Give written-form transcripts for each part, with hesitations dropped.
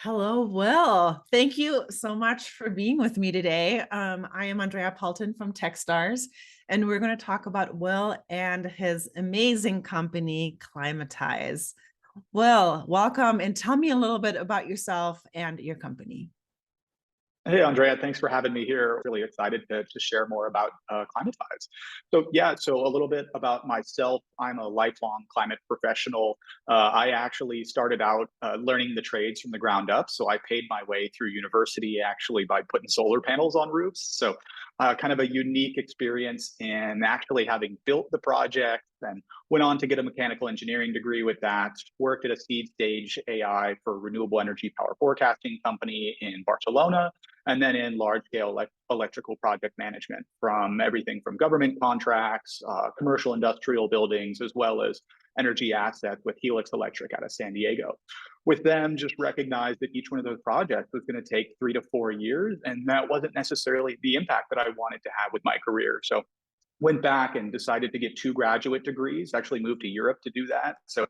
Hello, Will. Thank you so much for being with me today. I am Andrea Paulton from Techstars, and we're going to talk about Will and his amazing company, Climatize. Will, welcome, and tell me a little bit about yourself and your company. Hey, Andrea, thanks for having me here. Really excited to share more about Climatize. So a little bit about myself. I'm a lifelong climate professional. I actually started out learning the trades from the ground up. So I paid my way through university actually by putting solar panels on roofs. So kind of a unique experience in actually having built the project and went on to get a mechanical engineering degree with that, worked at a seed stage AI for renewable energy power forecasting company in Barcelona, and then in large scale electrical project management from everything from government contracts, commercial industrial buildings, as well as energy assets with Helix Electric out of San Diego. With them, just recognized that each one of those projects was going to take 3 to 4 years, and that wasn't necessarily the impact that I wanted to have with my career. So went back and decided to get 2 graduate degrees, actually moved to Europe to do that. So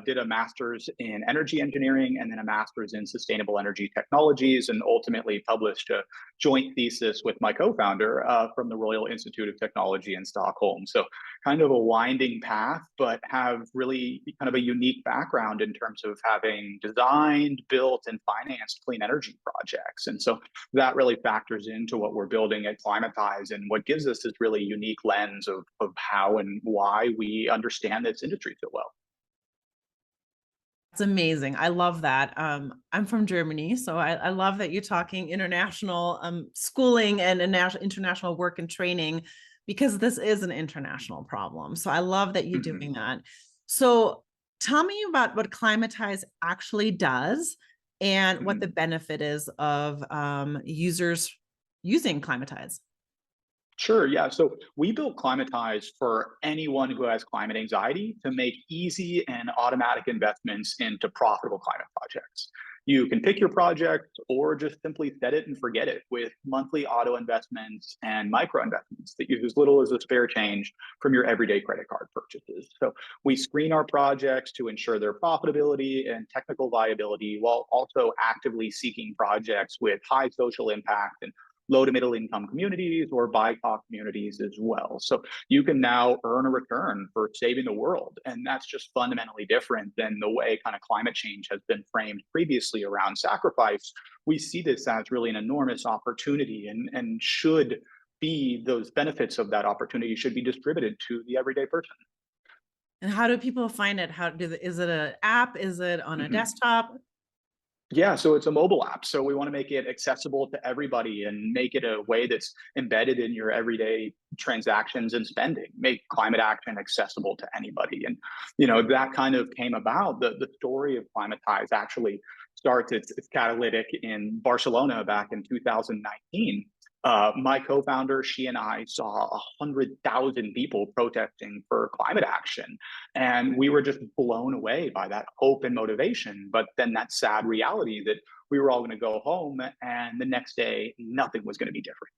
did a master's in energy engineering and then a master's in sustainable energy technologies, and ultimately published a joint thesis with my co-founder from the Royal Institute of Technology in Stockholm. So kind of a winding path, but have really kind of a unique background in terms of having designed, built, and financed clean energy projects. And so that really factors into what we're building at Climatize, and what gives us this really unique lens of how and why we understand this industry so well. It's amazing. I love that. I'm from Germany, so I love that you're talking international schooling and international work and training, because this is an international problem. So I love that you're Mhm. doing that. So tell me about what Climatize actually does and what the Mhm. benefit is of users using Climatize. Sure, yeah. So we built Climatize for anyone who has climate anxiety to make easy and automatic investments into profitable climate projects. You can pick your project or just simply set it and forget it with monthly auto investments and micro investments that use as little as a spare change from your everyday credit card purchases. So we screen our projects to ensure their profitability and technical viability, while also actively seeking projects with high social impact and low to middle income communities or BIPOC communities as well. So you can now earn a return for saving the world. And that's just fundamentally different than the way kind of climate change has been framed previously around sacrifice. We see this as really an enormous opportunity, and should be those benefits of that opportunity should be distributed to the everyday person. And how do people find it? Is it an app? Is it on a Mhm. desktop? Yeah, so it's a mobile app. So we want to make it accessible to everybody and make it a way that's embedded in your everyday transactions and spending. Make climate action accessible to anybody. And that kind of came about. The story of Climatize actually starts its catalytic in Barcelona back in 2019. My co-founder, she and I saw 100,000 people protesting for climate action, and we were just blown away by that hope and motivation. But then that sad reality that we were all going to go home, and the next day, nothing was going to be different.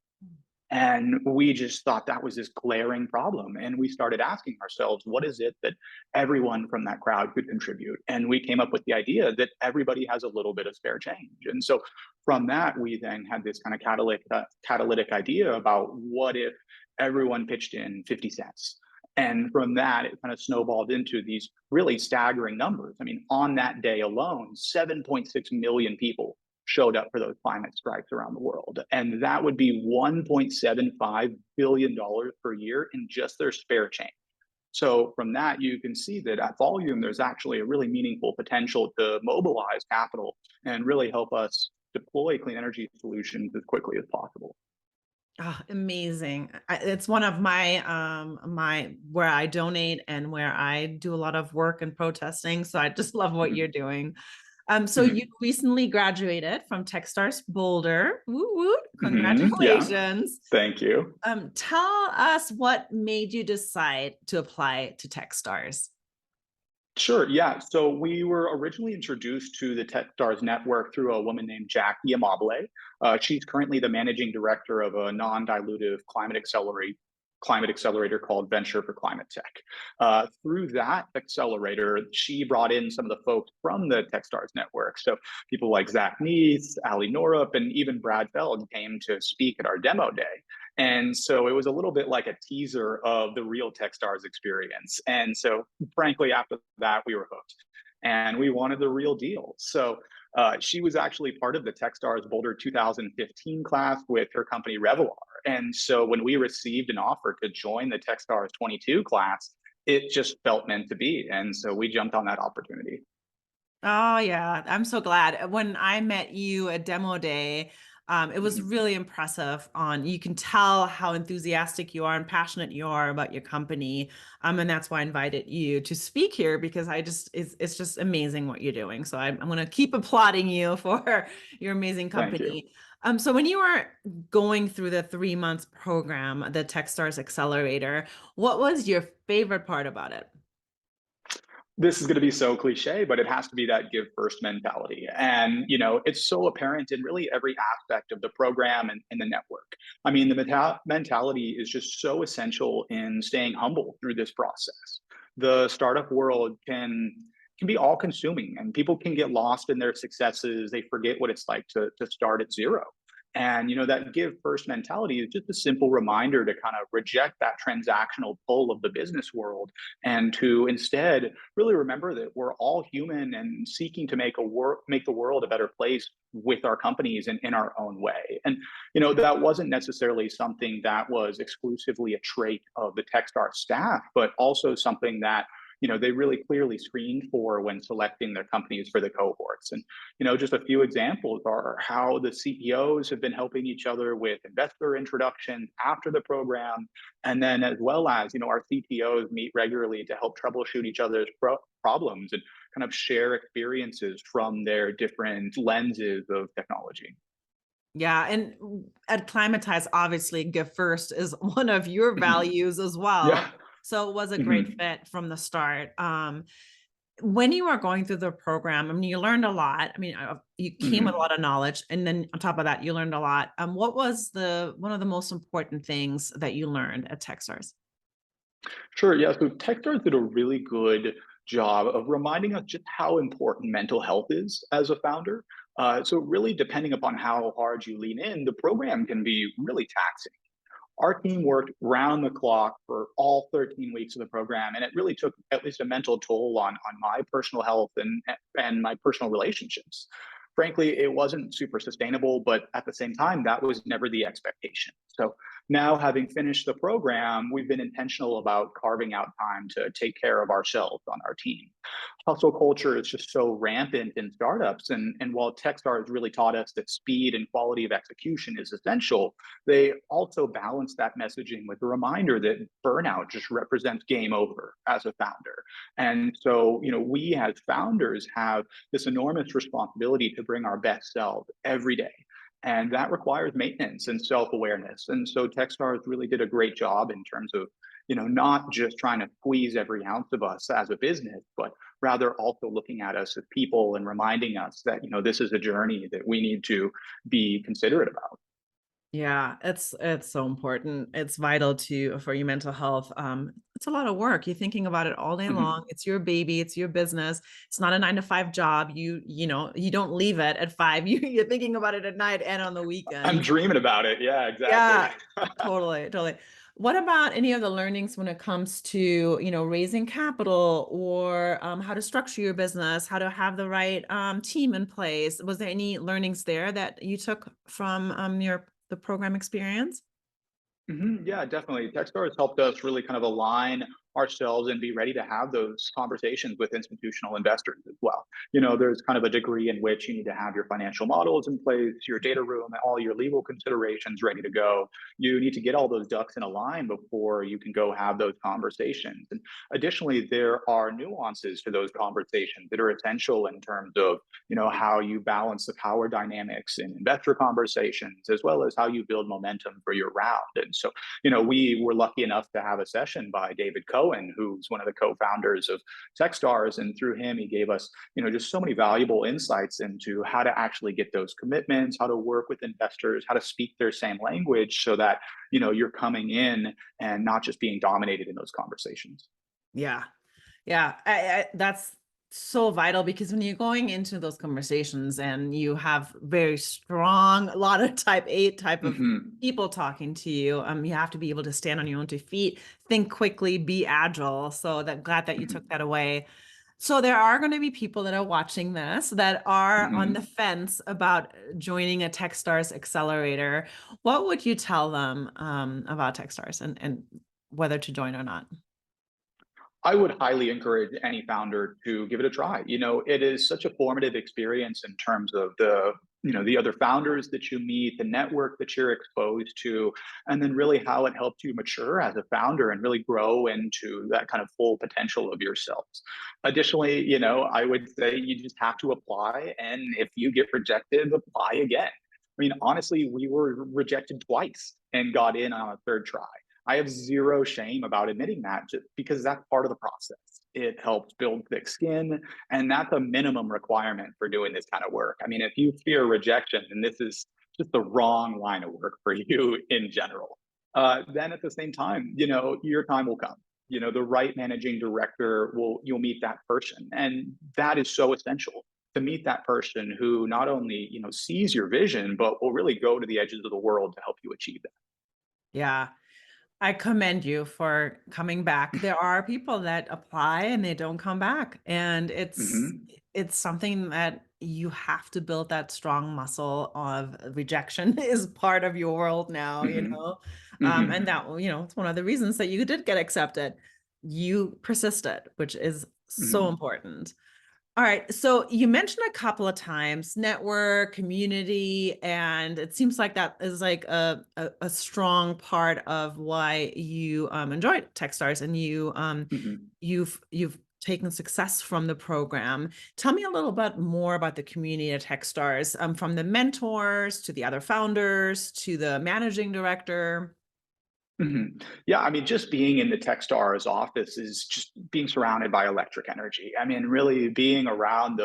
And we just thought that was this glaring problem. And we started asking ourselves, what is it that everyone from that crowd could contribute? And we came up with the idea that everybody has a little bit of spare change. And so from that, we then had this kind of catalytic idea about what if everyone pitched in 50 cents? And from that, it kind of snowballed into these really staggering numbers. I mean, on that day alone, 7.6 million people showed up for those climate strikes around the world. And that would be $1.75 billion per year in just their spare change. So from that, you can see that at volume, there's actually a really meaningful potential to mobilize capital and really help us deploy clean energy solutions as quickly as possible. Oh, amazing. It's one of my where I donate and where I do a lot of work and protesting. So I just love what you're Mhm. doing. So you Mhm. recently graduated from Techstars Boulder. Woo woo. Yeah, Congratulations. thank you. Tell us what made you decide to apply to Techstars. Sure. Yeah. So we were originally introduced to the Techstars network through a woman named Jackie Amabile. She's currently the managing director of a non-dilutive climate accelerator climate accelerator called Venture for Climate Tech. Through that accelerator, she brought in some of the folks from the Techstars network. So people like Zach Neath, Ali Norup, and even Brad Feld came to speak at our demo day. And so it was a little bit like a teaser of the real Techstars experience. And so, frankly, after that, we were hooked and we wanted the real deal. So she was actually part of the Techstars Boulder 2015 class with her company Revelar. And so when we received an offer to join the Techstars 22 class, it just felt meant to be. And so we jumped on that opportunity. Oh yeah, I'm so glad. When I met you at demo day, it was Mhm. really impressive. You can tell how enthusiastic you are and passionate you are about your company. And that's why I invited you to speak here because it's just amazing what you're doing. So I'm going to keep applauding you for your amazing Thank you. company. So when you were going through the 3 months program, the Techstars Accelerator, what was your favorite part about it? This is going to be so cliche, but it has to be that give first mentality. And, it's so apparent in really every aspect of the program and the network. I mean, the mentality is just so essential in staying humble through this process. The startup world can be all consuming and people can get lost in their successes. They forget what it's like to start at zero. And that give first mentality is just a simple reminder to kind of reject that transactional pull of the business world and to instead really remember that we're all human and seeking to make the world a better place with our companies and in our own way. And that wasn't necessarily something that was exclusively a trait of the Techstars staff, but also something that they really clearly screened for when selecting their companies for the cohorts. And just a few examples are how the CEOs have been helping each other with investor introductions after the program, and then as well as our CTOs meet regularly to help troubleshoot each other's problems and kind of share experiences from their different lenses of technology. Yeah, and at Climatize, obviously, give first is one of your Mhm. values as well. Yeah. So it was a great Mhm. fit from the start. When you are going through the program, I mean, you learned a lot. I mean, you came with a Mhm. lot of knowledge, and then on top of that, you learned a lot. What was the one of the most important things that you learned at Techstars? Sure. Yeah. So Techstars did a really good job of reminding us just how important mental health is as a founder. So really, depending upon how hard you lean in, the program can be really taxing. Our team worked round the clock for all 13 weeks of the program, and it really took at least a mental toll on my personal health and my personal relationships. Frankly, it wasn't super sustainable, but at the same time, that was never the expectation. So now, having finished the program, we've been intentional about carving out time to take care of ourselves on our team. Hustle culture is just so rampant in startups. And while Techstars really taught us that speed and quality of execution is essential, they also balance that messaging with a reminder that burnout just represents game over as a founder. And so, we as founders have this enormous responsibility to bring our best selves every day. And that requires maintenance and self awareness. And so, Techstars really did a great job in terms of, not just trying to squeeze every ounce of us as a business, but rather also looking at us as people and reminding us that, this is a journey that we need to be considerate about. Yeah, it's so important. It's vital to for your mental health. It's a lot of work. You're thinking about it all day long. Mhm. It's your baby. It's your business. It's not a 9 to 5 job. You don't leave it at 5. You're thinking about it at night and on the I'm weekends. dreaming about it. Yeah, exactly. Yeah, totally, totally. What about any of the learnings when it comes to, raising capital or how to structure your business, how to have the right team in place? Was there any learnings there that you took from the program experience? Yeah, definitely. Techstars helped us really kind of align ourselves and be ready to have those conversations with institutional investors as well. There's kind of a degree in which you need to have your financial models in place, your data room, all your legal considerations ready to go. You need to get all those ducks in a line before you can go have those conversations. And additionally, there are nuances to those conversations that are essential in terms of, how you balance the power dynamics in investor conversations, as well as how you build momentum for your round. And so, we were lucky enough to have a session by David Cohen, who's one of the co-founders of Techstars, and through him, he gave us, just so many valuable insights into how to actually get those commitments, how to work with investors, how to speak their same language, so that you're coming in and not just being dominated in those conversations. Yeah. Yeah, that's so vital because when you're going into those conversations and you have very strong, a lot of type 8 type of Hmm. people talking to you, you have to be able to stand on your own 2 feet, think quickly, be agile. So that glad that you took Hmm. that away. So there are going to be people that are watching this that are on the Hmm. fence about joining a Techstars accelerator. What would you tell them about Techstars and whether to join or not? I would highly encourage any founder to give it a try. It is such a formative experience in terms of the other founders that you meet, the network that you're exposed to, and then really how it helps you mature as a founder and really grow into that kind of full potential of yourselves. Additionally, I would say you just have to apply, and if you get rejected, apply again. I mean, honestly, we were rejected twice and got in on a third try. I have zero shame about admitting that, just because that's part of the process. It helps build thick skin, and that's a minimum requirement for doing this kind of work. I mean, if you fear rejection, then this is just the wrong line of work for you in general. Then at the same time, your time will come. The right managing director you'll meet that person, and that is so essential to meet that person who not only sees your vision, but will really go to the edges of the world to help you achieve that. Yeah. I commend you for coming back. There are people that apply and they don't come back, and Hmm. it's something that you have to build that strong muscle of rejection is part of your world now, Hmm. and Hmm. that, it's one of the reasons that you did get accepted. You persisted, which is so Hmm. important. All right. So you mentioned a couple of times network, community, and it seems like that is like a strong part of why you enjoyed Techstars and Hmm. you've taken success from the program. Tell me a little bit more about the community at Techstars, from the mentors to the other founders to the managing director. Hmm. Yeah, I mean, just being in the Techstars office is just being surrounded by electric energy. I mean, really being around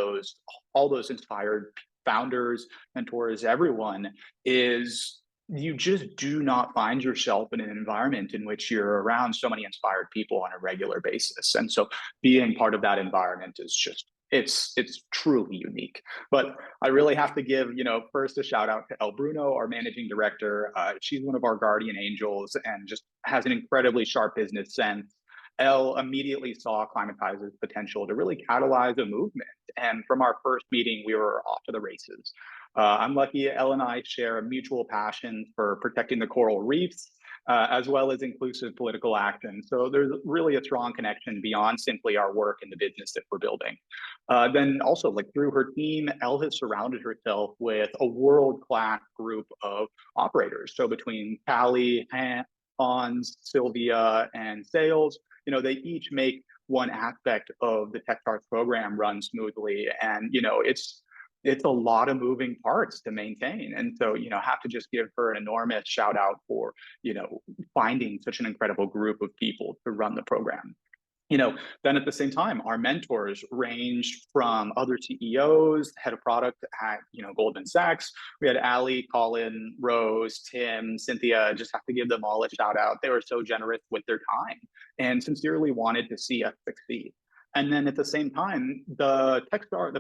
all those inspired founders, mentors, everyone is, you just do not find yourself in an environment in which you're around so many inspired people on a regular basis. And so being part of that environment is just, it's truly unique. But I really have to give, first a shout out to El Bruno, our managing director. She's one of our guardian angels and just has an incredibly sharp business sense. El immediately saw Climatize's potential to really catalyze a movement. And from our first meeting, we were off to the races. I'm lucky El and I share a mutual passion for protecting the coral reefs, as well as inclusive political action. So there's really a strong connection beyond simply our work in the business that we're building. Then also, like through her team, Elle has surrounded herself with a world-class group of operators. So between Callie, Hans, Sylvia, and Sales, they each make one aspect of the TechStars program run smoothly. And it's a lot of moving parts to maintain. And so, have to just give her an enormous shout out for, finding such an incredible group of people to run the program. Then at the same time, our mentors ranged from other CEOs, head of product at, Goldman Sachs. We had Ali, Colin, Rose, Tim, Cynthia, just have to give them all a shout out. They were so generous with their time and sincerely wanted to see us succeed. And then at the same time, the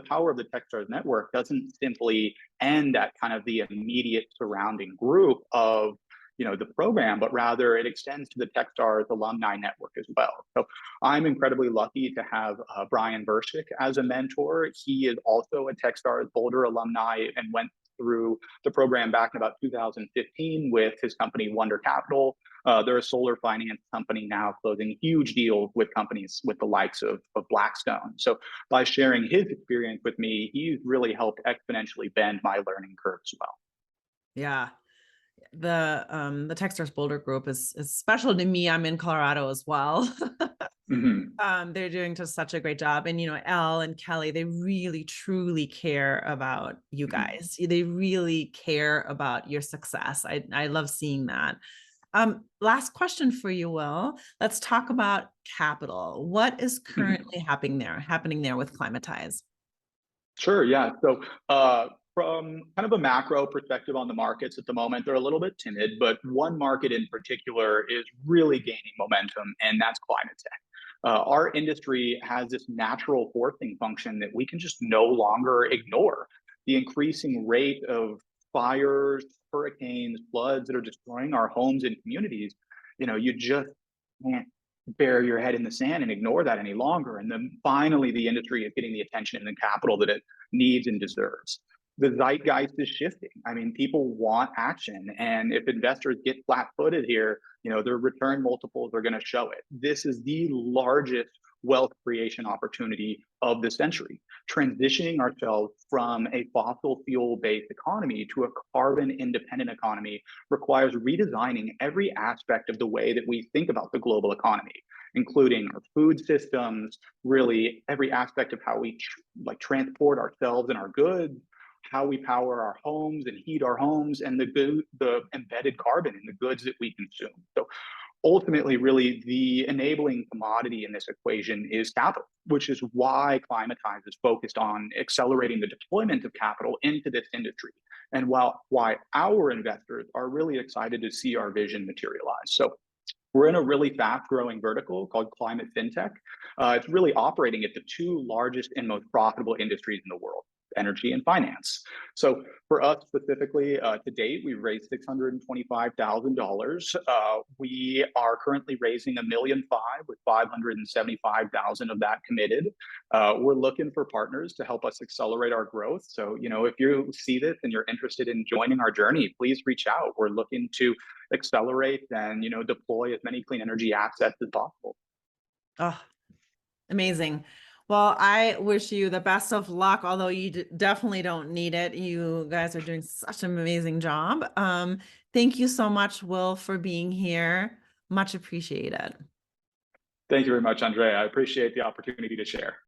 power of the Techstars network doesn't simply end at kind of the immediate surrounding group of the program, but rather it extends to the Techstars alumni network as well. So I'm incredibly lucky to have Brian Bershik as a mentor. He is also a Techstars Boulder alumni and went through the program back in about 2015 with his company Wonder Capital. They're a solar finance company now, closing huge deals with companies with the likes of Blackstone. So by sharing his experience with me, he's really helped exponentially bend my learning curve as well. Yeah. The Techstars Boulder group is special to me. I'm in Colorado as well. Hmm. They're doing just such a great job. And, Elle and Kelly, they really truly care about you Hmm. guys. They really care about your success. I love seeing that. Last question for you, Will. Let's talk about capital. What is currently happening there with Climatize? Sure, yeah. From kind of a macro perspective on the markets at the moment, they're a little bit timid, but one market in particular is really gaining momentum, and that's climate tech. Our industry has this natural forcing function that we can just no longer ignore. The increasing rate of fires, hurricanes, floods that are destroying our homes and communities, you just can't bury your head in the sand and ignore that any longer. And then finally, the industry is getting the attention and the capital that it needs and deserves. The zeitgeist is shifting. I mean, people want action. And if investors get flat footed here, their return multiples are going to show it. This is the largest wealth creation opportunity of the century. Transitioning ourselves from a fossil fuel based economy to a carbon independent economy requires redesigning every aspect of the way that we think about the global economy, including our food systems, really every aspect of how we transport ourselves and our goods, how we power our homes and heat our homes, and the embedded carbon in the goods that we consume. So ultimately, really, the enabling commodity in this equation is capital, which is why Climatize is focused on accelerating the deployment of capital into this industry, and why our investors are really excited to see our vision materialize. So we're in a really fast growing vertical called climate fintech. It's really operating at the two largest and most profitable industries in the world: energy and finance. So for us specifically, to date, we've raised $625,000. We are currently raising $1.5 million with $575,000 of that committed. We're looking for partners to help us accelerate our growth. So, if you see this and you're interested in joining our journey, please reach out. We're looking to accelerate and, deploy as many clean energy assets as possible. Oh, amazing. Well, I wish you the best of luck, although you definitely don't need it. You guys are doing such an amazing job. Thank you so much, Will, for being here. Much appreciated. Thank you very much, Andrea. I appreciate the opportunity to share.